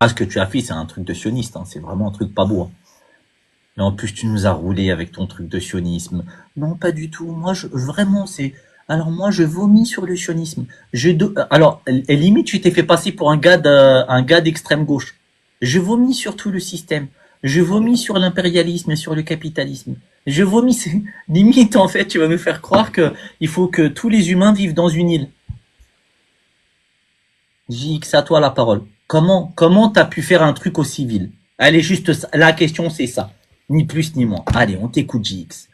Ah, ce que tu as fait, c'est un truc de sioniste, hein. C'est vraiment un truc pas beau, hein. Et en plus, tu nous as roulé avec ton truc de sionisme. Non, pas du tout. Moi, vraiment, c'est. Alors moi, je vomis sur le sionisme. Alors, limite, tu t'es fait passer pour un gars d'extrême gauche. Je vomis sur tout le système. Je vomis sur l'impérialisme et sur le capitalisme. Je vomis. Limite, en fait, tu vas me faire croire que il faut que tous les humains vivent dans une île. JX, à toi la parole. Comment t'as pu faire un truc aussi vil? Allez, juste ça. La question, c'est ça. Ni plus ni moins. Allez, on t'écoute, JX.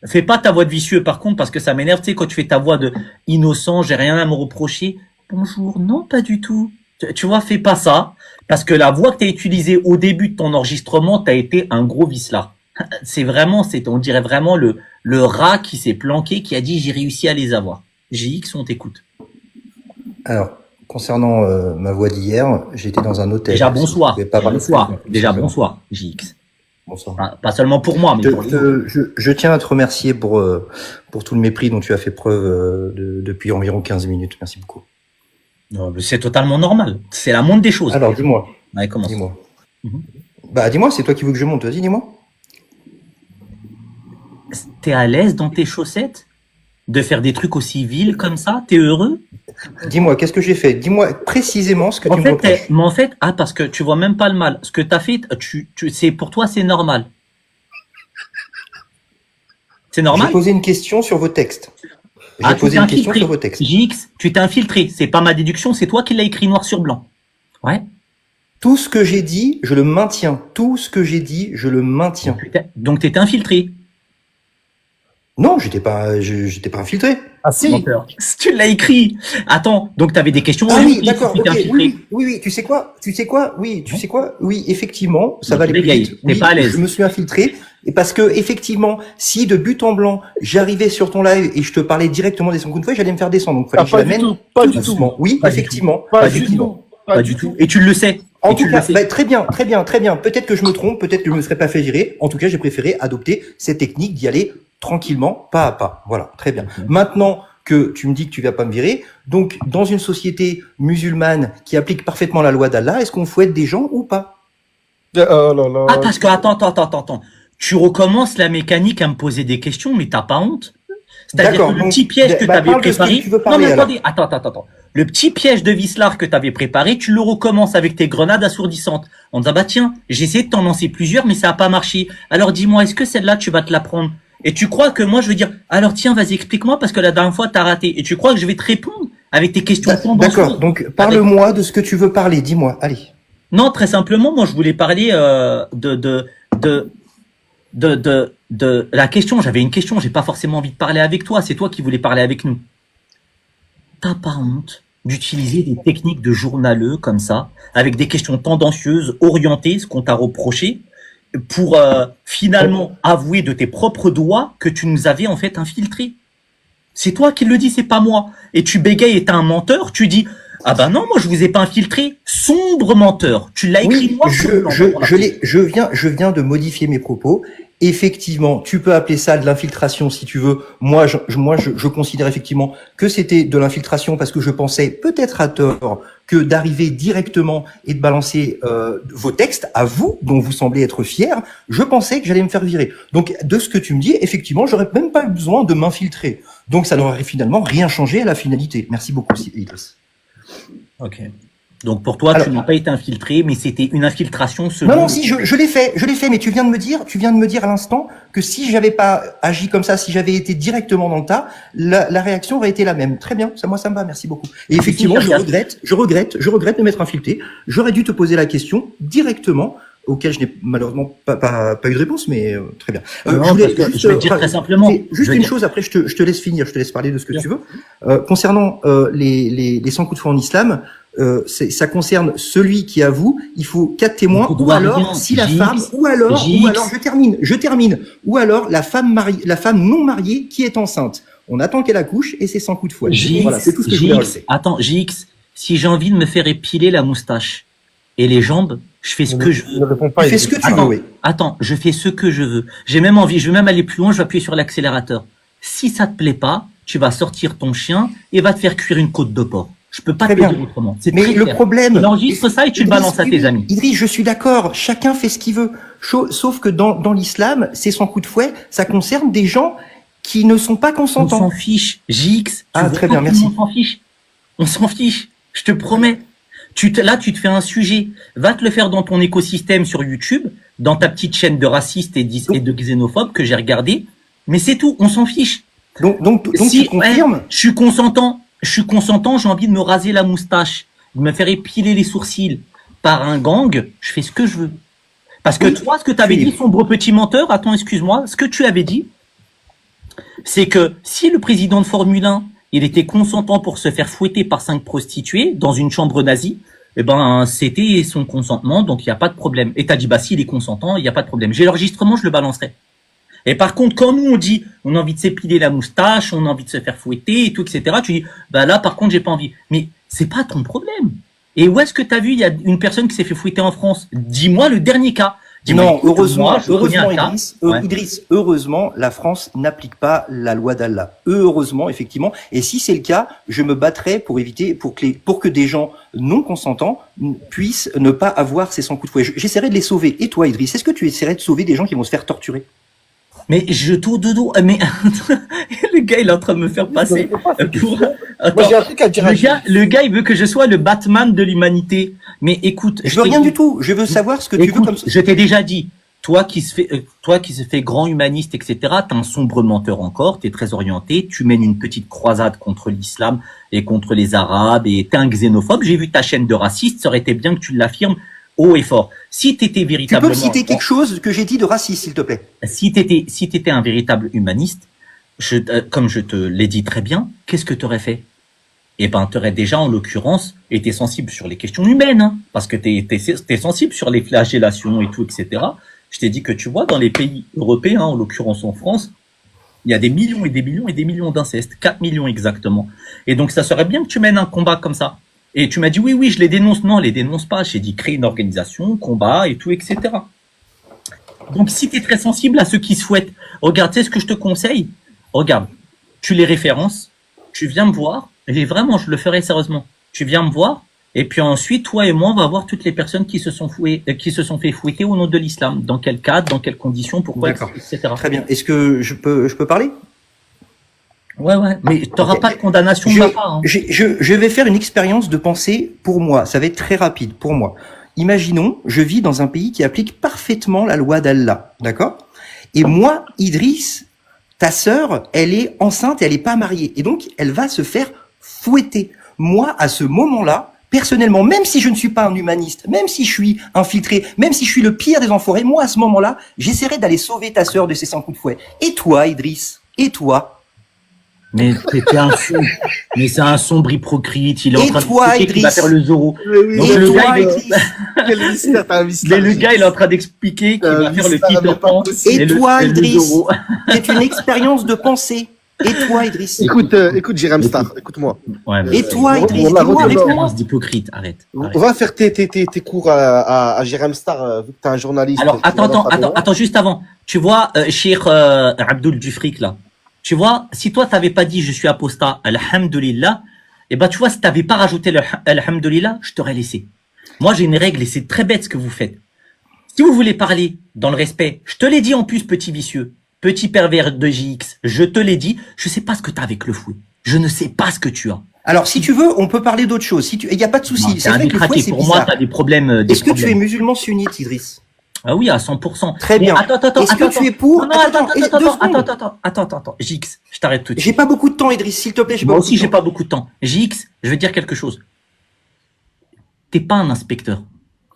Fais pas ta voix de vicieux, par contre, parce que ça m'énerve. Tu sais, quand tu fais ta voix de innocent, j'ai rien à me reprocher. Bonjour, non, pas du tout. Tu vois, fais pas ça, parce que la voix que tu as utilisée au début de ton enregistrement, t'as été un gros vicelard. C'est vraiment, on dirait vraiment le rat qui s'est planqué, qui a dit j'ai réussi à les avoir. JX, on t'écoute. Alors, concernant ma voix d'hier, j'étais dans un hôtel. Déjà bonsoir. Bonsoir. Déjà bonsoir, JX. Bonsoir. Pas seulement pour moi, mais pour les autres. Je tiens à te remercier pour tout le mépris dont tu as fait preuve depuis environ 15 minutes. Merci beaucoup. Non, c'est totalement normal. C'est la moindre des choses. Alors, dis-moi. Allez, commence. Dis-moi. Bah, dis-moi, c'est toi qui veux que je monte. Vas-y, dis-moi. T'es à l'aise dans tes chaussettes de faire des trucs aussi vils comme ça? T'es heureux? Dis-moi, qu'est-ce que j'ai fait? Dis-moi précisément ce que tu me reproches. Mais en fait, parce que tu vois même pas le mal. Ce que t'as fait, c'est pour toi, c'est normal. C'est normal? J'ai posé une question sur vos textes. J'ai posé une question sur vos textes. JX, tu t'es infiltré. C'est pas ma déduction, c'est toi qui l'as écrit noir sur blanc. Ouais. Tout ce que j'ai dit, je le maintiens. Tout ce que j'ai dit, je le maintiens. Donc t'étais infiltré. Non, j'étais pas infiltré. Ah si. Tu l'as écrit. Attends, donc t'avais des questions. Ah oui, d'accord. Okay. Oui. Tu sais quoi? Oui, effectivement, ça va aller plus vite. T'es pas à l'aise. Je me suis infiltré. Et parce que, effectivement, si de but en blanc, j'arrivais sur ton live et je te parlais directement des 100 coups de fouet, j'allais me faire descendre. Donc, fallait que je l'amène. Pas du tout. Oui, effectivement. Pas du tout. Pas du tout. Et tu le sais. En tout cas, très bien. Peut-être que je me trompe, peut-être que je me serais pas fait virer. En tout cas, j'ai préféré adopter cette technique d'y aller tranquillement, pas à pas. Voilà, très bien. Maintenant que tu me dis que tu vas pas me virer, donc dans une société musulmane qui applique parfaitement la loi d'Allah, est-ce qu'on fouette des gens ou pas? Ah, parce que attends. Tu recommences la mécanique à me poser des questions, mais t'as pas honte? C'est-à-dire que le petit piège que t'avais préparé. Non, mais attendez, attends. Le petit piège de Vislard que t'avais préparé, tu le recommences avec tes grenades assourdissantes. En disant, bah tiens, j'ai essayé de t'en lancer plusieurs, mais ça a pas marché. Alors dis-moi, est-ce que celle-là, tu vas te la prendre? Et tu crois que moi, je vais dire, alors tiens, vas-y, explique-moi, parce que la dernière fois, t'as raté. Et tu crois que je vais te répondre avec tes questions tendancieuses? D'accord, donc parle-moi de ce que tu veux parler, dis-moi, allez. Non, très simplement, moi, je voulais parler de la question. J'avais une question, j'ai pas forcément envie de parler avec toi, c'est toi qui voulais parler avec nous. T'as pas honte d'utiliser des techniques de journaleux comme ça, avec des questions tendancieuses, orientées, ce qu'on t'a reproché, pour finalement avouer de tes propres doigts que tu nous avais en fait infiltrés? C'est toi qui le dis, c'est pas moi. Et tu bégayes et t'es un menteur, tu dis ah ben non, moi je vous ai pas infiltré. Sombre menteur. Tu l'as écrit noir sur blanc. Je viens de modifier mes propos. Effectivement, tu peux appeler ça de l'infiltration si tu veux. Moi, je considère effectivement que c'était de l'infiltration parce que je pensais peut-être à tort que d'arriver directement et de balancer vos textes à vous, dont vous semblez être fiers, je pensais que j'allais me faire virer. Donc, de ce que tu me dis, effectivement, j'aurais même pas eu besoin de m'infiltrer. Donc, ça n'aurait finalement rien changé à la finalité. Merci beaucoup, Idriss. Ok. Donc pour toi, tu n'as pas été infiltré, mais c'était une infiltration selon... Non, si, je l'ai fait, mais tu viens de me dire à l'instant que si j'avais pas agi comme ça, si j'avais été directement dans le tas, la réaction aurait été la même. Très bien, ça me va, merci beaucoup. Et effectivement, je regrette de m'être infiltré. J'aurais dû te poser la question directement, auquel je n'ai malheureusement pas eu de réponse, mais très bien. Non, je vais dire très simplement. Juste une chose, après je te laisse finir, je te laisse parler de ce que tu veux. Concernant les 100 coups de fouet en islam, ça concerne celui qui avoue, il faut 4 témoins, ou alors si la femme, ou alors je termine, ou alors la femme non mariée qui est enceinte. On attend qu'elle accouche et c'est 100 coups de fouet. Voilà, c'est tout ce que je voulais rajouter. Attends, JX, si j'ai envie de me faire épiler la moustache et les jambes, je fais ce que je veux. Tu fais ce que tu veux, oui. Attends, je fais ce que je veux. J'ai même envie, je vais même aller plus loin, je vais appuyer sur l'accélérateur. Si ça te plaît pas, tu vas sortir ton chien et va te faire cuire une côte de porc. Je peux pas Très te le bien. dire autrement. C'est Mais très le clair. problème. Tu enregistres ça et tu le Idriss, balances à oui, tes oui, amis. Idriss, je suis d'accord. Chacun fait ce qu'il veut. Sauf que dans l'islam, c'est son coup de fouet. Ça concerne des gens qui ne sont pas On s'en consentants. fiche. JX, tu Ah, vois très pas bien, que tout le merci. monde s'en fiche. On s'en fiche. Je te promets. Là, tu te fais un sujet. Va te le faire dans ton écosystème sur YouTube, dans ta petite chaîne de racistes et de xénophobes que j'ai regardé. Mais c'est tout. On s'en fiche. Donc Si, tu confirmes? je suis consentant, j'ai envie de me raser la moustache, de me faire épiler les sourcils par un gang, je fais ce que je veux. Parce que Oui, toi, ce que tu avais tu es- dit, sombre petit menteur, attends, excuse-moi, ce que tu avais dit, c'est que si le président de Formule 1, il était consentant pour se faire fouetter par 5 prostituées dans une chambre nazie, eh ben, c'était son consentement, donc il n'y a pas de problème. Et t'as dit, bah, s'il est consentant, il n'y a pas de problème. J'ai l'enregistrement, je le balancerai. Et par contre, quand nous on dit on a envie de s'épiler la moustache, on a envie de se faire fouetter et tout, etc., tu dis bah là par contre j'ai pas envie. Mais c'est pas ton problème. Et où est-ce que tu as vu il y a une personne qui s'est fait fouetter en France? Dis-moi le dernier cas. Dis-moi, Non, écoute, heureusement, moi, je connais un cas. Ouais. Idriss, heureusement, la France n'applique pas la loi d'Allah. Heureusement, effectivement. Et si c'est le cas, je me battrai pour éviter, pour que des gens non consentants puissent ne pas avoir ces 100 coups de fouet. J'essaierai de les sauver. Et toi, Idriss, est-ce que tu essaierais de sauver des gens qui vont se faire torturer? Mais je tourne de dos. Mais le gars il est en train de me faire passer pour. Moi, Attends. j'ai un truc à dire à Le gars, il veut que je sois le Batman de l'humanité. Mais écoute, Je veux rien du tout. Je veux savoir ce que tu veux écoute, comme je t'ai déjà dit, toi qui se fait grand humaniste, etc., t'es un sombre menteur encore, t'es très orienté, tu mènes une petite croisade contre l'islam et contre les Arabes et t'es un xénophobe. J'ai vu ta chaîne de raciste, ça aurait été bien que tu l'affirmes haut et fort. Si t'étais Tu peux véritablement, me citer quelque chose que j'ai dit de raciste, s'il te plaît? si t'étais un véritable humaniste, comme je te l'ai dit très bien, qu'est-ce que t'aurais fait? Eh ben, t'aurais déjà, en l'occurrence, été sensible sur les questions humaines, hein, parce que t'es sensible sur les flagellations et tout, etc. Je t'ai dit que tu vois, dans les pays européens, en l'occurrence en France, il y a des millions et des millions et des millions d'incestes, 4 millions exactement. Et donc, ça serait bien que tu mènes un combat comme ça. Et tu m'as dit, oui, oui, je les dénonce. Non, les dénonce pas. J'ai dit, crée une organisation, combat et tout, etc. Donc, si tu es très sensible à ceux qui souhaitent, regarde, tu sais ce que je te conseille? Regarde, tu les références, tu viens me voir, et vraiment, je le ferai sérieusement. Tu viens me voir, et puis ensuite, toi et moi, on va voir toutes les personnes qui se sont fait fouetter au nom de l'islam. Dans quel cadre, dans quelles conditions, pourquoi, D'accord. etc. Très bien. Est-ce que je peux parler? Ouais, mais t'auras Ok. pas de condamnation de ma part. Hein. Je vais faire une expérience de pensée pour moi. Ça va être très rapide pour moi. Imaginons, je vis dans un pays qui applique parfaitement la loi d'Allah, d'accord? Et moi, Idriss, ta sœur, elle est enceinte et elle est pas mariée. Et donc, elle va se faire fouetter. Moi, à ce moment-là, personnellement, même si je ne suis pas un humaniste, même si je suis infiltré, même si je suis le pire des enfoirés, moi, à ce moment-là, j'essaierai d'aller sauver ta sœur de ses 100 coups de fouet. Et toi, Idriss? Et toi? Mais t'es un fou. Mais c'est un sombre hypocrite. Il est en Et train toi, d'expliquer qu'il va Idriss faire le Zoro. Oui, Donc Et le toi, gars, il Idriss? quel mystère, t'as un mystère. Mais le gars, il est en train d'expliquer qu'il va faire le mystère, Peter mais pas Pan possible. Et le- toi, et le Idriss? Zoro. C'est une expérience de pensée. Et toi, Idriss? Écoute, Jérém Star, écoute-moi. Ouais, mais Et toi, on Idriss? a Dis-moi, retenu- réponds-moi. expérience d'hypocrite. Arrête. On va faire tes cours à Jérém Star, vu que t'es un journaliste. Alors, tu vas dans ta maison. attends, juste avant. Tu vois, Cheikh Abdul Dufrik, là. Tu vois, si toi, t'avais pas dit je suis apostat, alhamdulillah, et ben, tu vois, si t'avais pas rajouté le alhamdulillah, je t'aurais laissé. Moi, j'ai une règle et c'est très bête ce que vous faites. Si vous voulez parler dans le respect, je te l'ai dit en plus, petit vicieux, petit pervers de JX, je te l'ai dit, je sais pas ce que t'as avec le fouet. Je ne sais pas ce que tu as. Alors, si tu veux, on peut parler d'autre chose. Si tu, il y a pas de Non, souci. t'es C'est un vrai que le fouet, détraqué. c'est Pour moi, bizarre. t'as des problèmes. Est-ce que tu es musulman sunnite, Idriss? Ah oui, à 100%. Très Mais bien. Attends, Est-ce que attends. tu es pour? Non, non, Attends, deux secondes. attends. JX, je t'arrête tout de suite. J'ai pas beaucoup de temps, Idriss, s'il te plaît. Moi aussi, j'ai beaucoup de temps. pas beaucoup de temps. JX, je vais te dire quelque chose. T'es pas un inspecteur.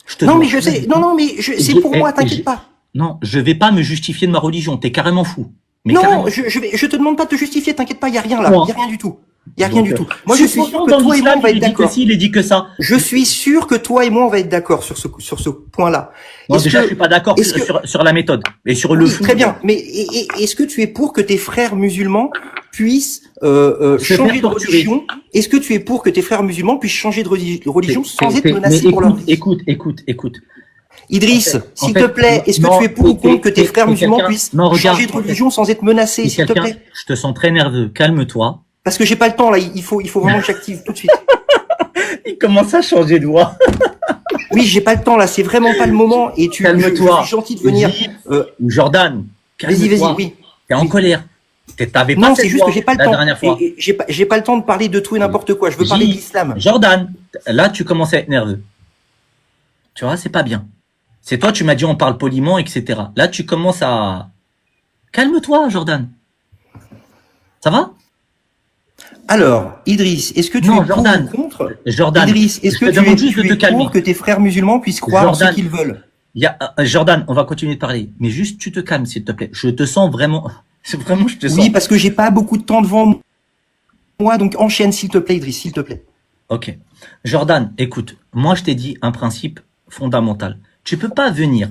Je te Non, dois- mais je sais. Non, mais c'est pour moi, t'inquiète pas. Non, je vais pas me justifier de ma religion. T'es carrément fou. Mais Non, carrément. je te demande pas de te justifier, t'inquiète pas, il y a rien là. Moi. Il y a rien du tout. Il y a rien Donc, du tout. Moi, je suis sûr que dans toi et moi, l'islam, on va il être est dit que d'accord. si, il est dit que ça. Je suis sûr que toi et moi, on va être d'accord sur ce point-là. Non, Est-ce déjà, que- je suis pas d'accord est-ce que- sur la méthode. Et sur le Oui, fond. très bien. Mais est-ce que tu es pour que tes frères musulmans puissent Se changer faire de torturer. religion? Est-ce que tu es pour que tes frères musulmans puissent changer de religion sans être Mais menacés pour leur vie? écoute. Idriss, En s'il fait, te plaît, est-ce que non, tu es pour ou contre que tes frères musulmans quelqu'un- puissent non, regarde, changer de en fait, religion sans être menacés, Si s'il te quelqu'un, plaît? je te sens très nerveux. Calme-toi. Parce que j'ai pas le temps là. Il faut vraiment que j'active tout de suite. Il commence à changer de voix. Oui, j'ai pas le temps là, c'est vraiment pas le moment. Et je Calme-toi. suis gentil de venir. Jordan, Vas-y, calme-toi. vas-y, oui. T'es en Oui. colère. T'avais pas Non, cette c'est juste voix que j'ai pas le la temps. dernière fois. Et j'ai pas le temps de parler de tout et n'importe quoi. Je veux parler de l'islam. Jordan, là, tu commences à être nerveux. Tu vois, c'est pas bien. C'est toi, tu m'as dit on parle poliment, etc. Là, tu commences à... Calme-toi, Jordan. Ça va? Alors, Idriss, est-ce que tu Non, es pour Jordan. ou contre? Jordan, Idriss, est-ce je que te tu demande es, juste de tu te es calmer. pour que tes frères musulmans puissent croire en ce Jordan. qu'ils veulent? Jordan, on va continuer de parler. Mais juste, tu te calmes, s'il te plaît. Je te sens vraiment... C'est vraiment, je te sens... Oui, parce que j'ai pas beaucoup de temps devant moi, donc enchaîne s'il te plaît, Idriss, s'il te plaît. Ok. Jordan, écoute, moi je t'ai dit un principe fondamental. Tu peux pas venir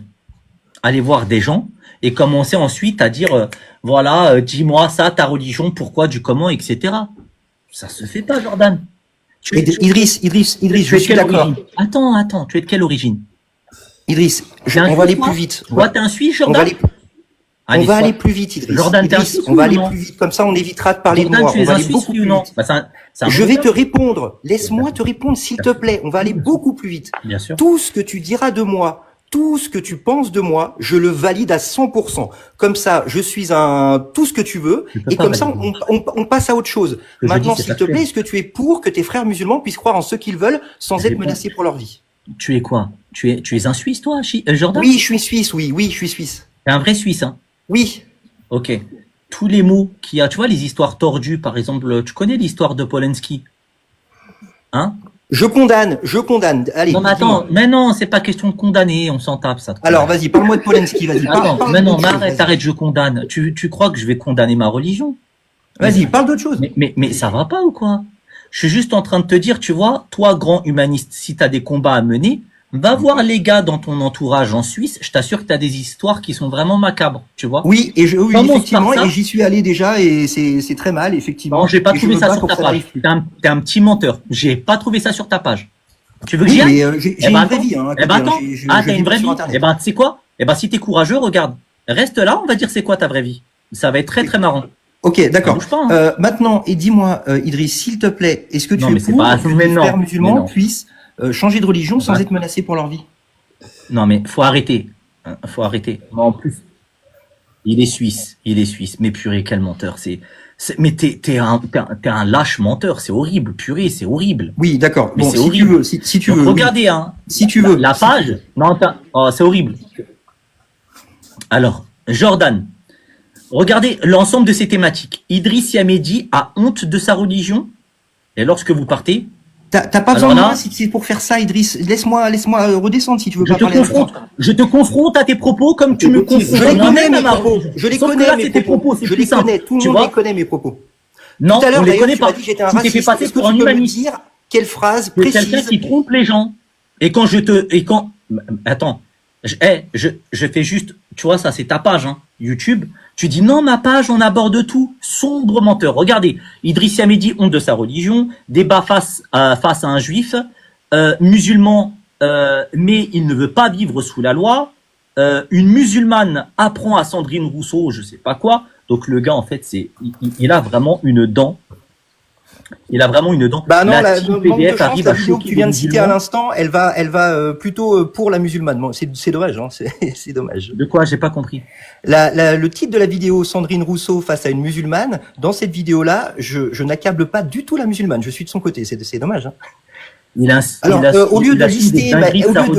aller voir des gens et commencer ensuite à dire voilà, dis-moi ça, ta religion, pourquoi, du comment, etc. Ça se fait pas, Jordan. Idriss, je suis d'accord. Attends, tu es de quelle origine? Idriss, T'es un on va aller Suisse, plus vite. Toi, t'es un Suisse, On va Jordan? aller, Allez, on va sois- aller plus vite, Idriss. Jordan, t'es un Idriss, Suisse on va ou aller non? plus vite, comme ça on évitera de parler Jordan, de moi. tu On es va un aller Suisse, beaucoup oui ou plus non? vite. Bah, c'est un Je vais menteur. te répondre. Laisse-moi te répondre, s'il te plaît. On va aller beaucoup plus vite. Bien sûr. Tout ce que tu diras de moi, tout ce que tu penses de moi, je le valide à 100%. Comme ça, je suis tout ce que tu veux. Tu peux Et pas comme ça, valider. on passe à autre chose. que je Maintenant, dis, c'est s'il te factuel. plaît, est-ce que tu es pour que tes frères musulmans puissent croire en ce qu'ils veulent sans être Réponds. menacés pour leur vie? Tu es quoi? Tu es un Suisse, toi, Jordan? Oui, je suis suisse, oui, je suis suisse. T'es un vrai Suisse, hein? Oui. Ok. Tous les mots qu'il y a, tu vois, les histoires tordues, par exemple, tu connais l'histoire de Polanski? Hein? Je condamne. Allez, Non, mais dis-moi. attends, mais non, c'est pas question de condamner, on s'en tape, ça. Alors, vas-y, parle-moi de Polanski, vas-y. Attends, Parle mais non, d'autre mais chose, arrête, vas-y. je condamne. Tu crois que je vais condamner ma religion? Vas-y, parle d'autre chose. Mais ça va pas ou quoi? Je suis juste en train de te dire, tu vois, toi, grand humaniste, si t'as des combats à mener, va voir les gars dans ton entourage en Suisse, je t'assure que t'as des histoires qui sont vraiment macabres, tu vois? Oui, oui, Commence effectivement, par ça. et j'y suis allé déjà, et c'est très mal, effectivement. Non, j'ai pas Et je trouvé me ça bats sur pour ta que ça page. n'arrive plus. T'es un petit menteur. J'ai pas trouvé ça sur ta page. Tu veux que Oui, j'y aille? mais j'ai Eh une ben, vraie attends. vie, hein. Eh ben, attends. Je Ah, t'as vis une pas vraie sur vie? Internet. Eh ben, tu sais quoi? Eh ben, si t'es courageux, regarde. Reste là, on va dire c'est quoi ta vraie vie. Ça va être très très marrant. Ok, d'accord. Bouge pas, hein. Maintenant, et dis-moi, Idriss, s'il te plaît, est-ce que tu Non, es mais c'est pour pas- que mais les non, frères mais musulmans non. puissent changer de religion sans Ouais. être menacés pour leur vie? Non, mais faut arrêter. Hein, faut arrêter. Mais en plus, il est suisse. Mais purée, quel menteur. Mais t'es un lâche menteur. C'est horrible. Purée, c'est horrible. Oui, d'accord. Mais Bon, c'est si tu horrible. veux, si tu Donc, veux. regardez, hein. Si tu veux. La si tu page. veux. Non, oh, c'est horrible. Alors, Jordan. Regardez l'ensemble de ces thématiques. Idriss Yamedi a honte de sa religion. Et lorsque vous partez, T'as pas Alors besoin de là- moi si c'est pour faire ça, Idriss. Laisse-moi redescendre si tu veux je pas te parler avec moi. confronte à tes propos comme tu me confrontes. Je les connais, moi-même mes à ma propos. religion. Je les Sauf que connais, là, mes c'est tes propos. propos, c'est Je plus les connais. simple, Tout le tu monde vois. les connaît, mes propos. Non, Tout à l'heure, on les d'ailleurs, connaît tu m'as pas. dit que j'étais un Tu t'es fait raciste. passer Est-ce que pour un tu peux me humaniste. dire quelle phrase C'est quelqu'un précise? qui trompe les gens. Et quand attends, je fais juste, tu vois, ça c'est ta page, hein, YouTube. Tu dis non, ma page, on aborde tout. Sombre menteur. Regardez, Idriss Yamedi, honte de sa religion, débat face à un juif, musulman, mais il ne veut pas vivre sous la loi. Une musulmane apprend à Sandrine Rousseau, je sais pas quoi. Donc le gars, en fait, il a vraiment une dent. Il a vraiment une dent. Bah non, La le team manque de PDF chance, arrive la à vidéo que choquer tu viens les de citer à musulmans. l'instant, elle va plutôt pour la musulmane. Bon, c'est dommage, hein, c'est dommage. De quoi? J'ai pas compris. Le titre de la vidéo Sandrine Rousseau face à une musulmane, dans cette vidéo-là, je n'accable pas du tout la musulmane. Je suis de son côté. C'est dommage. Hein. Alors, Au lieu de lister,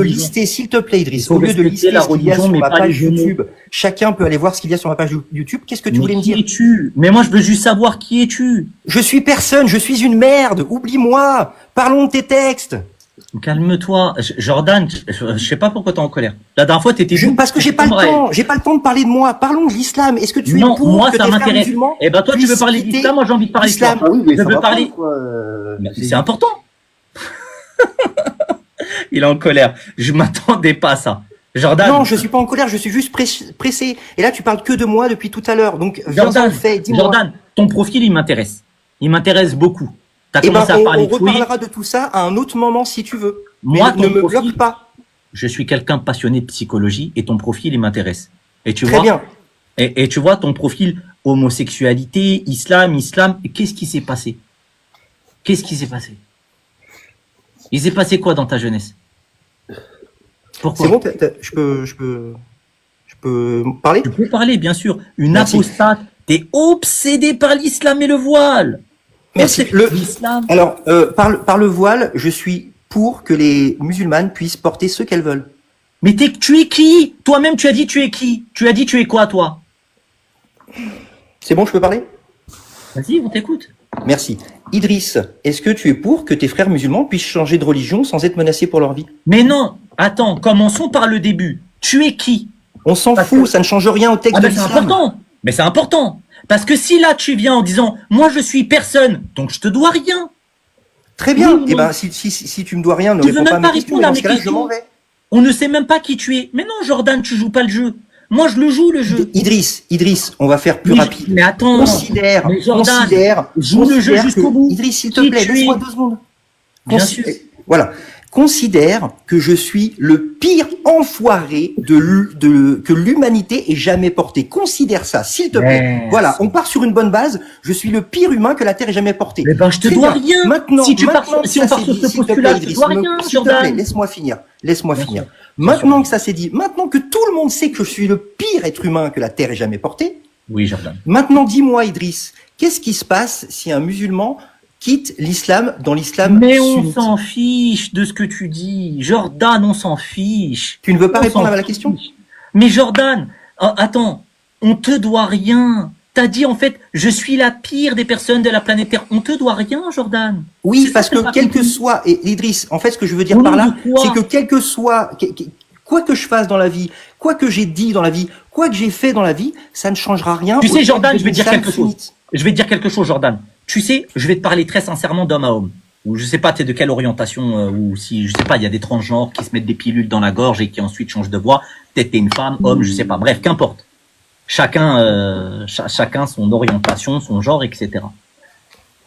lister, s'il te plaît, Idriss, Il faut au lieu de respecter lister la ce qu'il y a religion, sur mais ma pas page les mots. YouTube, chacun peut aller voir ce qu'il y a sur ma page YouTube. Qu'est-ce que tu voulais me qui dire? es-tu? Mais moi, je veux juste savoir qui es-tu. Je suis personne, je suis une merde. Oublie-moi. Parlons de tes textes. Calme-toi. Jordan, je sais pas pourquoi t'es en colère. La dernière fois, t'étais... Parce que j'ai pas le temps. J'ai pas le temps de parler de moi. Parlons de l'islam. Est-ce que tu es Non, pour moi, que ça tes frères m'intéresse. musulmans Eh ben, toi, tu veux puissent parler quitter d'islam, moi, j'ai envie de parler de l'islam? toi. Ah oui, mais Je ça veux va parler- pas, quoi. Mais c'est important. Il est en colère. Je m'attendais pas à ça. Jordan. Non, je suis pas en colère, je suis juste pressé. Et là, tu parles que de moi depuis tout à l'heure. Donc, viens Jordan, en fait, dis-moi. Jordan, ton profil, il m'intéresse. Il m'intéresse beaucoup. T'as Eh ben, commencé à parler on de fouilles. reparlera de tout ça à un autre moment si tu veux. Mais Moi, ne ton me profil, bloque pas. je suis quelqu'un passionné de psychologie et ton profil, il m'intéresse. Et tu Très vois, bien. et tu vois ton profil homosexualité, islam, qu'est-ce qui s'est passé? Qu'est-ce qui s'est passé? Il s'est passé quoi dans ta jeunesse? Pourquoi? C'est bon, je peux parler? Tu peux parler, bien sûr. Une Merci. apostate, t'es obsédé par l'islam et le voile. Merci. Obsédé par l'islam. Alors, par le voile, je suis pour que les musulmanes puissent porter ce qu'elles veulent. Mais tu es qui? Toi-même, tu as dit tu es qui? Tu as dit tu es quoi, toi? C'est bon, je peux parler? Vas-y, on t'écoute. Merci. Idriss, est-ce que tu es pour que tes frères musulmans puissent changer de religion sans être menacés pour leur vie? Mais non, attends, commençons par le début. Tu es qui? On s'en Parce fout, que- ça ne change rien au texte Ah de ben c'est l'islam. important. Mais c'est important. Parce que si là tu viens en disant moi je suis personne, donc je te dois rien. Très bien. Oui, oui. Eh ben, si tu me dois rien, ne Tu veux réponds pas à même mes pas questions. répondre Et à dans mes ce cas-là, je questions. m'en vais. On ne sait même pas qui tu es. Mais non, Jordan, tu joues pas le jeu. Moi je le joue le jeu. Idriss, on va faire plus Oui, rapide. mais attends. Considère, Mais Jordan, joue le jeu considère jusqu'au que- bout. Idriss, s'il te Qui plaît, tu laisse-moi es. 2 secondes. Bien Consi- sûr. Voilà. Considère que je suis le pire enfoiré que l'humanité ait jamais porté. Considère ça, s'il te plaît. Merci. Voilà, on part sur une bonne base. Je suis le pire humain que la Terre ait jamais porté. Mais ben je te Très dois bien. rien. Maintenant, si on que part ça sur s'est dit, ce s'il te postulat, plaît, tu te Idriss, dois rien, s'il te plaît, Jordan. laisse-moi finir. Laisse-moi Bien finir. sûr. Maintenant que ça s'est dit, maintenant que tout le monde sait que je suis le pire être humain que la Terre ait jamais porté, Oui, Jordan. maintenant dis-moi, Idriss, qu'est-ce qui se passe si un musulman quitte l'islam dans l'islam Mais on sunnite? s'en fiche de ce que tu dis. Jordan, on s'en fiche. Tu ne veux pas On répondre s'en à la question? fiche. Mais Jordan, attends, on te doit rien. T'as dit en fait, je suis la pire des personnes de la planète Terre. On te doit rien, Jordan. Oui, C'est parce ça, que t'as pas quel que compris. soit, et Idriss, en fait, ce que je veux dire Au par nom là, de quoi c'est que quel que soit, quoi que je fasse dans la vie, quoi que j'ai dit dans la vie, quoi que j'ai fait dans la vie, ça ne changera rien. Tu au sais, fait Jordan, de je vais te dire l'islam quelque chose. sunnite. Je vais te dire quelque chose, Jordan. Tu sais, je vais te parler très sincèrement d'homme à homme. Ou je sais pas, t'es de quelle orientation, ou si, je sais pas, il y a des transgenres qui se mettent des pilules dans la gorge et qui ensuite changent de voix. Peut-être t'es une femme, homme, je sais pas. Bref, qu'importe. Chacun son orientation, son genre, etc.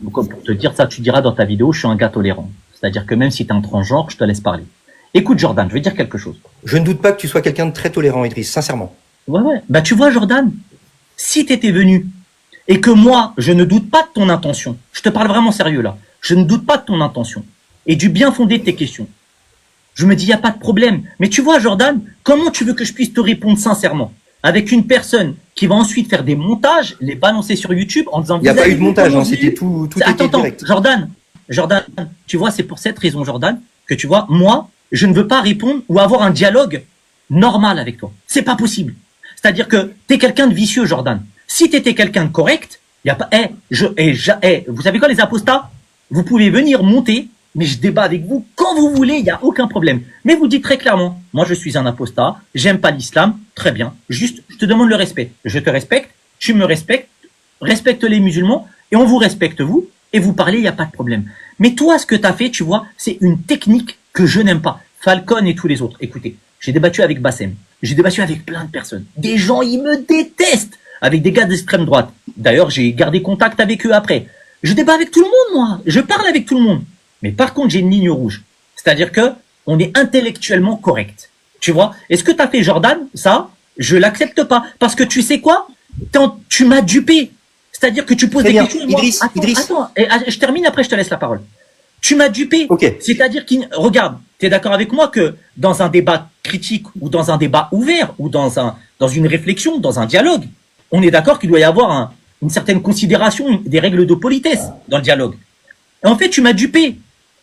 Donc, pour te dire ça, tu diras dans ta vidéo, je suis un gars tolérant. C'est-à-dire que même si t'es un transgenre, je te laisse parler. Écoute, Jordan, je vais te dire quelque chose. Je ne doute pas que tu sois quelqu'un de très tolérant, Idriss, sincèrement. Ouais. Bah, tu vois, Jordan, si t'étais venu et que moi, je ne doute pas de ton intention, je te parle vraiment sérieux là, je ne doute pas de ton intention et du bien fondé de tes questions. Je me dis, il n'y a pas de problème. Mais tu vois, Jordan, comment tu veux que je puisse te répondre sincèrement avec une personne qui va ensuite faire des montages, les balancer sur YouTube en disant... Il n'y a vous pas avez eu de vu montage, comment hein, j'ai c'était eu tout Attends, était direct. Jordan, tu vois, c'est pour cette raison, Jordan, que tu vois, moi, je ne veux pas répondre ou avoir un dialogue normal avec toi. C'est pas possible. C'est-à-dire que t'es quelqu'un de vicieux, Jordan. Si t'étais quelqu'un de correct, il y a pas, vous savez quoi, les apostats? Vous pouvez venir monter, mais je débat avec vous quand vous voulez, il n'y a aucun problème. Mais vous dites très clairement, moi je suis un apostat, j'aime pas l'islam, très bien. Juste, je te demande le respect. Je te respecte, tu me respectes, respecte les musulmans, et on vous respecte vous, et vous parlez, il n'y a pas de problème. Mais toi, ce que tu as fait, tu vois, c'est une technique que je n'aime pas. Falcon et tous les autres. Écoutez, j'ai débattu avec Bassem, j'ai débattu avec plein de personnes. Des gens, ils me détestent, avec des gars d'extrême droite. D'ailleurs, j'ai gardé contact avec eux après. Je débat avec tout le monde, moi. Je parle avec tout le monde. Mais par contre, j'ai une ligne rouge. C'est-à-dire que on est intellectuellement correct. Tu vois? Et ce que tu as fait, Jordan, ça, je l'accepte pas. Parce que tu sais quoi? Tu m'as dupé. C'est-à-dire que tu poses Très des bien. questions. Et moi, Idriss, attends, je termine, après je te laisse la parole. Tu m'as dupé. Ok. C'est-à-dire regarde, tu es d'accord avec moi que dans un débat critique ou dans un débat ouvert ou dans une réflexion, dans un dialogue, on est d'accord qu'il doit y avoir une certaine considération des règles de politesse dans le dialogue. Et en fait, tu m'as dupé.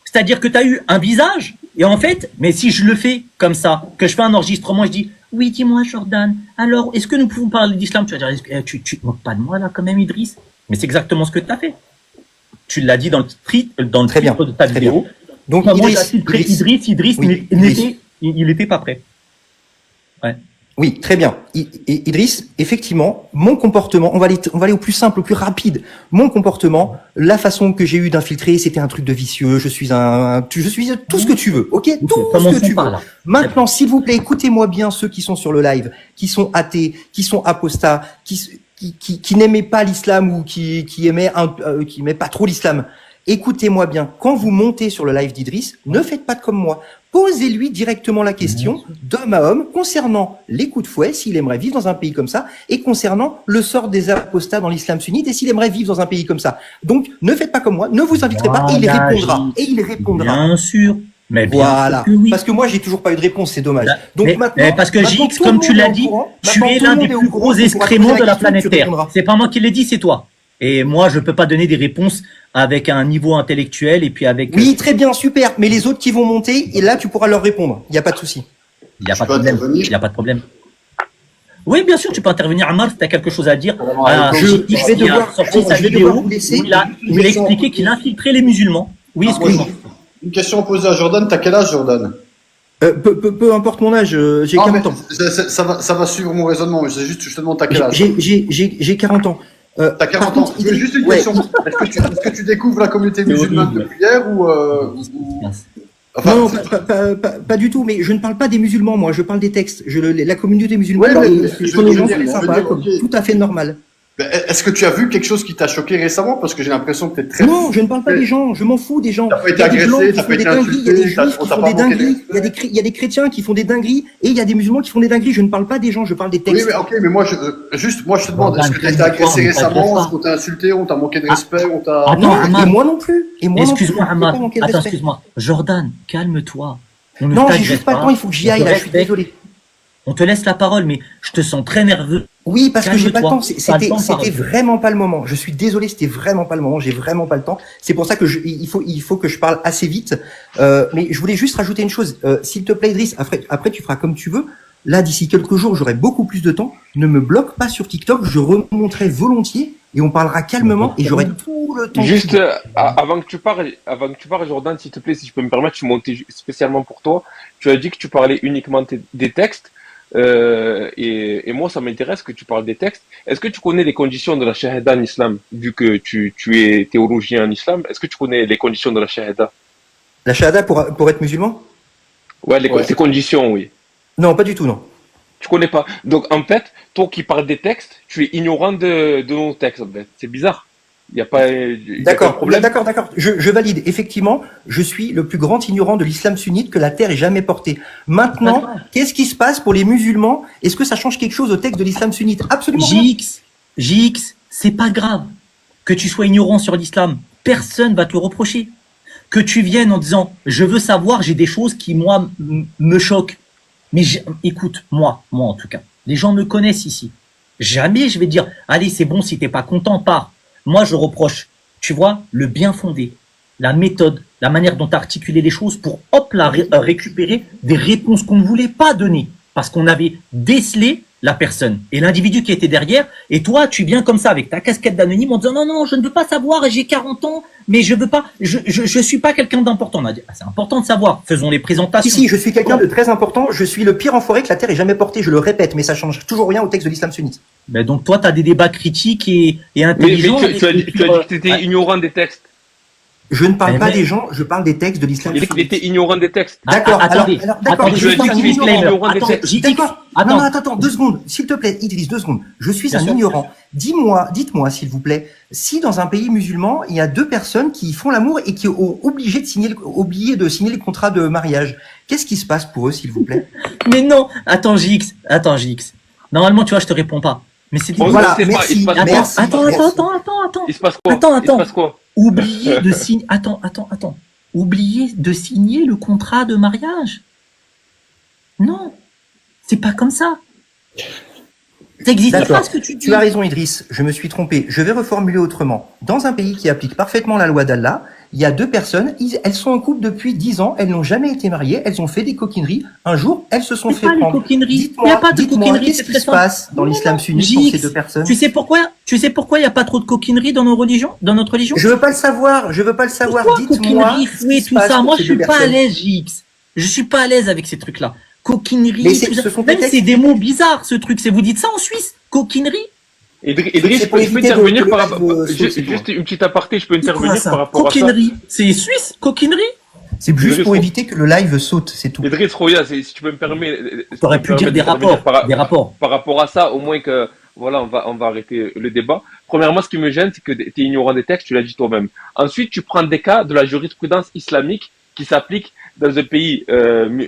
C'est-à-dire que tu as eu un visage, et en fait, mais si je le fais comme ça, que je fais un enregistrement, je dis, oui, dis-moi, Jordan, alors, est-ce que nous pouvons parler d'islam? Tu vas dire, tu te moques pas de moi, là, quand même, Idriss? Mais c'est exactement ce que tu as fait. Tu l'as dit dans le Très bien, titre de ta très vidéo. bien. Donc, Moi, j'ai Idriss, filtré Idriss, Oui, il n'était pas prêt. Ouais. Oui, très bien. Idriss, effectivement, mon comportement, on va aller au plus simple, au plus rapide. Mon comportement, la façon que j'ai eu d'infiltrer, c'était un truc de vicieux. Je suis tout ce que tu veux, ok? Tout ce Commençons que tu par veux. là. Maintenant, s'il vous plaît, écoutez-moi bien ceux qui sont sur le live, qui sont athées, qui sont apostats, qui n'aimaient pas l'islam ou qui aimaient pas trop l'islam. Écoutez-moi bien. Quand vous montez sur le live d'Idriss, ne faites pas comme moi. posez-lui directement la question d'homme à homme concernant les coups de fouet, s'il aimerait vivre dans un pays comme ça, et concernant le sort des apostats dans l'islam sunnite, et s'il aimerait vivre dans un pays comme ça. Donc, ne faites pas comme moi, ne vous inviterez pas, et il Voilà, répondra. Gilles. Et il répondra. Bien sûr. Mais bien Voilà. sûr que oui. Parce que moi, j'ai toujours pas eu de réponse, c'est dommage. Donc Mais parce que maintenant, JX, tout le comme tu monde l'as est au dit, courant. tu Maintenant, es tout le l'un monde des est au plus courant, gros tu pourras excréments poser de la question, planète tu Terre. répondras. C'est pas moi qui l'ai dit, c'est toi. Et moi, je peux pas donner des réponses avec un niveau intellectuel et puis avec. Oui, très bien, super. Mais les autres qui vont monter, et là, tu pourras leur répondre. Il n'y a pas de souci. Il n'y a Je pas de peux problème. intervenir Il n'y a pas de problème. Oui, bien sûr, tu peux intervenir. Amar, si tu as quelque chose à dire. Je JX, vais il a devoir- sorti sa je vais devoir vidéo vous laisser. où il a expliqué qu'il infiltrait les musulmans. Oui, Ah, moi, excuse-moi. Une question à poser à Jordan. T'as quel âge, Jordan? Peu importe mon âge, j'ai Ah, mais 40 ans. ça va suivre mon raisonnement. Mais c'est juste, je te demande t'as quel âge. J'ai 40 ans. T'as Par 40 ans. contre, Je veux juste une ouais. question. Est-ce que tu découvres la communauté C'est musulmane horrible. depuis hier ou enfin, Non, pas du tout, mais je ne parle pas des musulmans, moi, je parle des textes. La communauté musulmane, Ouais, mais je je connais veux les gens dire, très je veux sympas, dire, comme ok. tout à fait normal. est-ce que tu as vu quelque chose qui t'a choqué récemment? Parce que j'ai l'impression que t'es très. Non, je ne parle pas des gens, je m'en fous des gens. T'as pas été Il y a des agressé, blancs qui t'as font pas des été dingueries, il y a des insulté, juifs qui on t'a font pas des manqué de dingueries, respect. il y a des chrétiens qui font des dingueries, et il y a des musulmans qui font des dingueries. Je ne parle pas des gens, je parle des Oui, textes. mais ok, mais moi, je te demande, est-ce que t'as été agressé récemment? Est-ce qu'on t'a insulté? On t'a manqué de respect? On t'a. Attends, Non, Amar. et moi non plus. Et moi non plus. Excuse-moi, je peux Amar. pas manquer de Attends, respect. excuse-moi. Jordan, calme-toi. On ne Non, j'ai t'agresse juste pas le temps, il faut que j'y On aille te là, je suis respecte. désolé. On te laisse la parole, mais je te sens très nerveux. Oui, parce que j'ai pas le Calme-toi. temps. Pas le temps de C'était parler. vraiment pas le moment. Je suis désolé, c'était vraiment pas le moment. J'ai vraiment pas le temps. C'est pour ça que il faut que je parle assez vite. Mais je voulais juste rajouter une chose. S'il te plaît, Idriss, après tu feras comme tu veux. Là, d'ici quelques jours, j'aurai beaucoup plus de temps. Ne me bloque pas sur TikTok. Je remonterai volontiers et on parlera calmement et j'aurai tout le temps. Juste avant que tu parles, Jordan, s'il te plaît, si je peux me permettre, je suis monté spécialement pour toi. Tu as dit que tu parlais uniquement des textes, et moi, ça m'intéresse que tu parles des textes. Est-ce que tu connais les conditions de la shahada en islam, vu que tu es théologien en islam? Est-ce que tu connais les conditions de la shahada? La shahada pour être musulman? Ouais, Ouais. ces conditions, oui. Non, pas du tout, non. Tu connais pas. Donc, en fait, toi qui parles des textes, tu es ignorant de nos textes, en fait. C'est bizarre. Il n'y a pas de D'accord, problème. d'accord. Je valide. Effectivement, je suis le plus grand ignorant de l'islam sunnite que la terre ait jamais porté. Maintenant, D'accord. qu'est-ce qui se passe pour les musulmans? Est-ce que ça change quelque chose au texte de l'islam sunnite? Absolument rien. JX, c'est pas grave que tu sois ignorant sur l'islam. Personne va te le reprocher. Que tu viennes en disant, je veux savoir, j'ai des choses qui, moi, me choquent. Mais écoute, moi en tout cas, les gens me connaissent ici. Jamais je vais dire, allez, c'est bon, si t'es pas content, pars. Moi, je reproche, tu vois, le bien fondé, la méthode, la manière dont tu as articulé les choses pour, hop, récupérer des réponses qu'on ne voulait pas donner. Parce qu'on avait décelé la personne et l'individu qui était derrière. Et toi, tu viens comme ça avec ta casquette d'anonyme en disant, non, je ne veux pas savoir, j'ai 40 ans, mais je veux pas, je suis pas quelqu'un d'important. On a dit, c'est important de savoir. Faisons les présentations. Si, je suis quelqu'un de très important. Je suis le pire enfoiré que la terre ait jamais porté. Je le répète, mais ça change toujours rien au texte de l'islam sunnite. Mais donc, toi, tu as des débats critiques et Mais intelligents. tu as dit que tu étais ignorant des textes. Je ne parle Mais pas mais- des gens, je parle des textes de l'islam Il dit qu'il sunnite. était ignorant des textes. D'accord, Attendez, d'accord, attendez, je je suis dis un que tu es ignorant. ignorant des Attends, textes. JX, D'accord. attends. Non, attends, 2 secondes. S'il te plaît, Idriss, 2 secondes. Je suis Bien un sûr. ignorant. Dites-moi, s'il vous plaît, si dans un pays musulman, il y a 2 personnes qui font l'amour et qui ont oublié de signer le contrat de mariage, qu'est-ce qui se passe pour eux, s'il vous plaît? Mais non, attends, JX. Normalement, tu vois, je te réponds pas. Mais c'est On Voilà, ne sait pas, merci. il se passe Attends, quoi? Merci. attends. Il se passe quoi? Attends. Il se passe quoi? Oublier de signer. Attends. Oublier de signer le contrat de mariage. Non, c'est pas comme ça. Ça n'existe D'accord. pas ce que tu dis. Tu as raison, Idriss, je me suis trompé. Je vais reformuler autrement. Dans un pays qui applique parfaitement la loi d'Allah, il y a 2 personnes, elles sont en couple depuis 10 ans, elles n'ont jamais été mariées, elles ont fait des coquineries. Un jour, elles se sont C'est fait pas les prendre. coquineries. Il n'y a pas de coquineries, Qu'est-ce c'est qui très se simple. passe dans Non, l'islam non, sunnite pour ces JX, 2 personnes? Tu sais pourquoi il n'y a pas trop de coquineries dans nos religions, dans notre religion? Je veux pas le savoir, Pourquoi Dites-moi. coquinerie, ce qui fouet, se tout passe ça. pour Moi, ces je suis deux pas à personnes. l'aise, JX. Je suis pas à l'aise avec ces trucs-là. Coquinerie, Mais tout ça. ce sont des Même textes. c'est des mots bizarres, ce truc. Vous dites ça en Suisse? Coquinerie? Idriss, C'est pour je peux éviter intervenir de- par rapport. de- Juste une petite aparté, je peux C'est quoi intervenir ça? par rapport à ça. Coquinerie. C'est suisse? Coquinerie? C'est juste pour Idriss, éviter que le live saute, c'est tout. Idriss Roya, si tu peux me permettre. T'aurais pu dire des rapports. Des rapports. Par rapport à ça, au moins que, voilà, on va arrêter le débat. Premièrement, ce qui me gêne, c'est que tu es ignorant des textes, tu l'as dit toi-même. Ensuite, tu prends des cas de la jurisprudence islamique qui s'applique dans un pays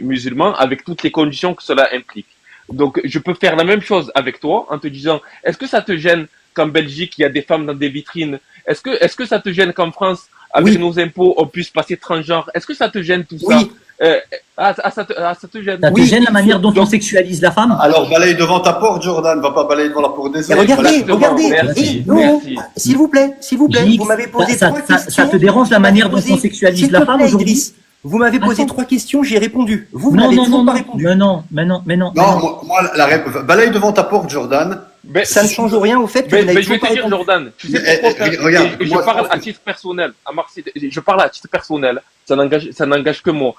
musulman avec toutes les conditions que cela implique. Donc, je peux faire la même chose avec toi en te disant, est-ce que ça te gêne qu'en Belgique, il y a des femmes dans des vitrines? Est-ce que ça te gêne qu'en France, avec Oui. nos impôts, on puisse passer transgenre? Est-ce que ça te gêne tout ça? Oui. Ça te gêne? Ça te Oui. gêne la manière dont on sexualise la femme? Alors, balaye devant ta porte, Jordan. Va pas balayer devant la porte des Et autres. regardez, Exactement, regardez. merci, Non, merci. s'il vous plaît, Jix, vous m'avez posé ça- trois ça- questions. ça te dérange la manière dont on S'il sexualise te la femme plaît, aujourd'hui? Idriss, vous m'avez posé Attends. 3 questions, j'ai répondu. Vous Non, n'avez non, toujours non, pas non, répondu. mais non, mais non, mais non. mais Non, non. balaye devant ta porte, Jordan. Ben, Ça ne change rien au fait que vous mais n'avez je vais toujours pas te dire, répondu. Jordan, tu sais Mais, pourquoi regarde, et je moi, parle je pense à titre personnel, à Marseille, je parle à titre personnel, ça n'engage que moi.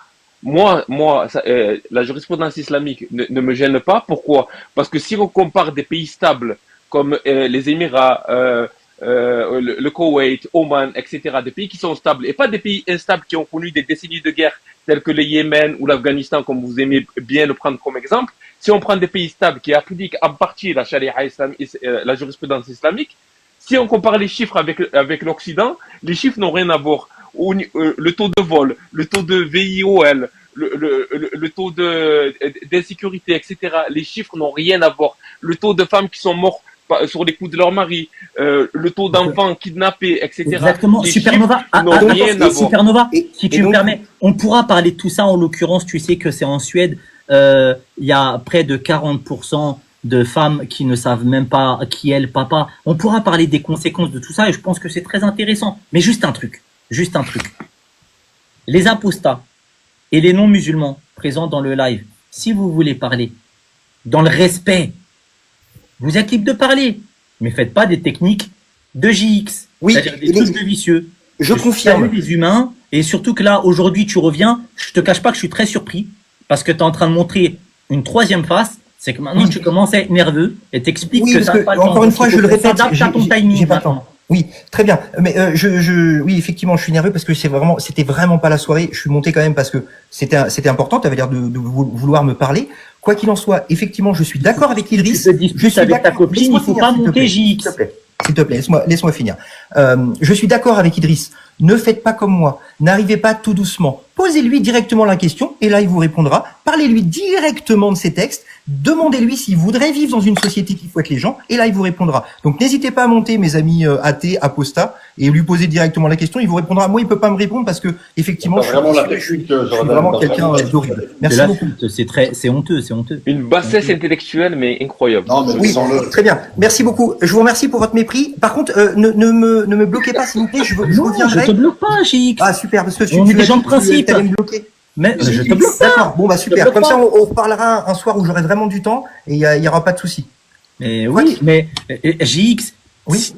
La jurisprudence islamique ne me gêne pas. Pourquoi? Parce que si on compare des pays stables comme les Émirats, le Koweït, Oman, etc., des pays qui sont stables et pas des pays instables qui ont connu des décennies de guerre tels que le Yémen ou l'Afghanistan, comme vous aimez bien le prendre comme exemple, si on prend des pays stables qui appliquent en partie la charia la jurisprudence islamique, si on compare les chiffres avec l'Occident, les chiffres n'ont rien à voir. Le taux de vol, le taux de VIOL, le taux d'insécurité, etc. Les chiffres n'ont rien à voir. Le taux de femmes qui sont mortes sur les coups de leur mari, le taux d'enfants kidnappés, etc. Exactement. Les Supernova. chiffres n'ont rien à voir. Supernova, Et- si et tu me donc- permets, on pourra parler de tout ça. En l'occurrence, tu sais que c'est en Suède, il y a près de 40% de femmes qui ne savent même pas qui est le papa. On pourra parler des conséquences de tout ça et je pense que c'est très intéressant. Mais juste un truc. Les apostats et les non-musulmans présents dans le live, si vous voulez parler dans le respect, vous êtes libre de parler, mais faites pas des techniques de JX, Oui, c'est-à-dire des et les- trucs de vicieux. Je confirme. salue les humains, et surtout que là, aujourd'hui, tu reviens, je te cache pas que je suis très surpris, parce que tu es en train de montrer une troisième face, c'est que maintenant Oui. tu commences à être nerveux, et t'expliques Oui, que parce t'as que, pas le encore temps. une fois, je le Donc, répète, s'adapte à ton j'ai timing pas le temps. maintenant. Oui, très bien. Mais oui, effectivement, je suis nerveux parce que c'était vraiment pas la soirée. Je suis monté quand même parce que c'était important. Tu avais l'air de vouloir me parler. Quoi qu'il en soit, effectivement, je suis d'accord avec Idriss. Tu te disputes avec ta copine, Laisse-moi il faut finir, pas s'il te monter plaît. JX. S'il te plaît, laisse-moi finir. Je suis d'accord avec Idriss. Ne faites pas comme moi. N'arrivez pas tout doucement. Posez-lui directement la question et là, il vous répondra. Parlez-lui directement de ses textes. Demandez-lui s'il voudrait vivre dans une société qui fouette les gens et là, il vous répondra. Donc, n'hésitez pas à monter, mes amis athées, apostats, et lui poser directement la question. Il vous répondra. Moi, il peut pas me répondre parce que, effectivement, T'as vraiment la je suis technique, Jordan. vraiment T'as quelqu'un vraiment la d'horrible. technique. C'est Merci la beaucoup. faute, c'est honteux, c'est honteux. Une bassesse intellectuelle, mais incroyable. Non, mais Oui, laissons-le. très bien. Merci beaucoup. Je vous remercie pour votre mépris. Par contre, ne me bloquez pas, s'il vous plaît. Je Non, reviendrai. je te bloque pas, JX. Ah, super, parce que On est tu des as gens dit de que tu principe. allais me bloquer. Mais je te bloque pas. D'accord, bon bah super. bloque Comme pas. ça, on reparlera un soir où j'aurai vraiment du temps et il y aura pas de souci. Mais oui, mais JX, Oui. si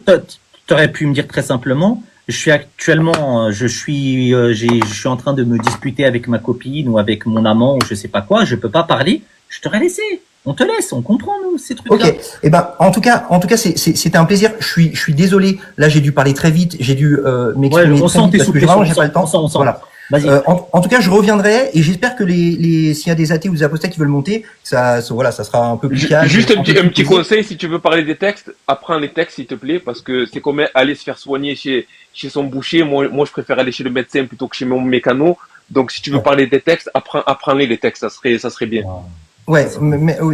tu aurais pu me dire très simplement, je suis actuellement, je suis en train de me disputer avec ma copine ou avec mon amant ou je sais pas quoi, je peux pas parler, je t'aurais laissé. On te laisse, on comprend nous ces trucs-là. Ok. Eh ben, en tout cas, c'était un plaisir. Je suis désolé. Là, j'ai dû parler très vite. J'ai dû m'exprimer Ouais, on très sent vite tes parce que souffles, vraiment on j'ai sent, pas le temps. on sent. Voilà. Vas-y. En tout cas, je reviendrai et j'espère que s'il y a des athées ou des apostats qui veulent monter, ça sera un peu plus calme. Juste un petit plaisir. conseil, si tu veux parler des textes, apprends les textes s'il te plaît, parce que c'est comme aller se faire soigner chez son boucher. Moi, je préfère aller chez le médecin plutôt que chez mon mécano. Donc, si tu veux Ouais. parler des textes, apprends-les les textes, ça serait bien. Ouais,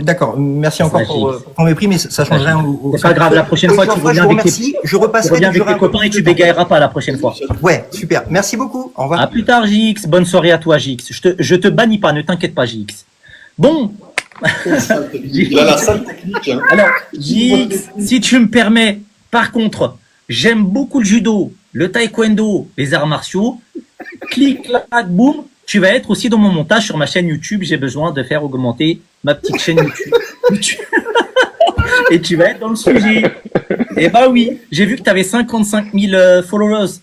d'accord. Merci encore magique. pour ton mépris, mais ça change rien. C'est pas grave, la prochaine fois, tu Geoffroy, reviens je vous avec tes- remercie. Je Tu repasserai reviens dès que avec j'aurai tes un peu copains et plus tu de temps. bégayeras pas la prochaine fois. Ouais, super. Merci beaucoup. Au revoir. À plus tard, JX. Bonne soirée à toi, JX. Je te bannis pas, ne t'inquiète pas, JX. Bon, Il a la sale technique. Hein. alors, JX, si tu me permets, par contre, j'aime beaucoup le judo, le taekwondo, les arts martiaux. Clic, clac, boum. Tu vas être aussi dans mon montage sur ma chaîne YouTube. J'ai besoin de faire augmenter ma petite chaîne YouTube. Et tu vas être dans le sujet. Eh bah oui, j'ai vu que tu avais 55 000 followers.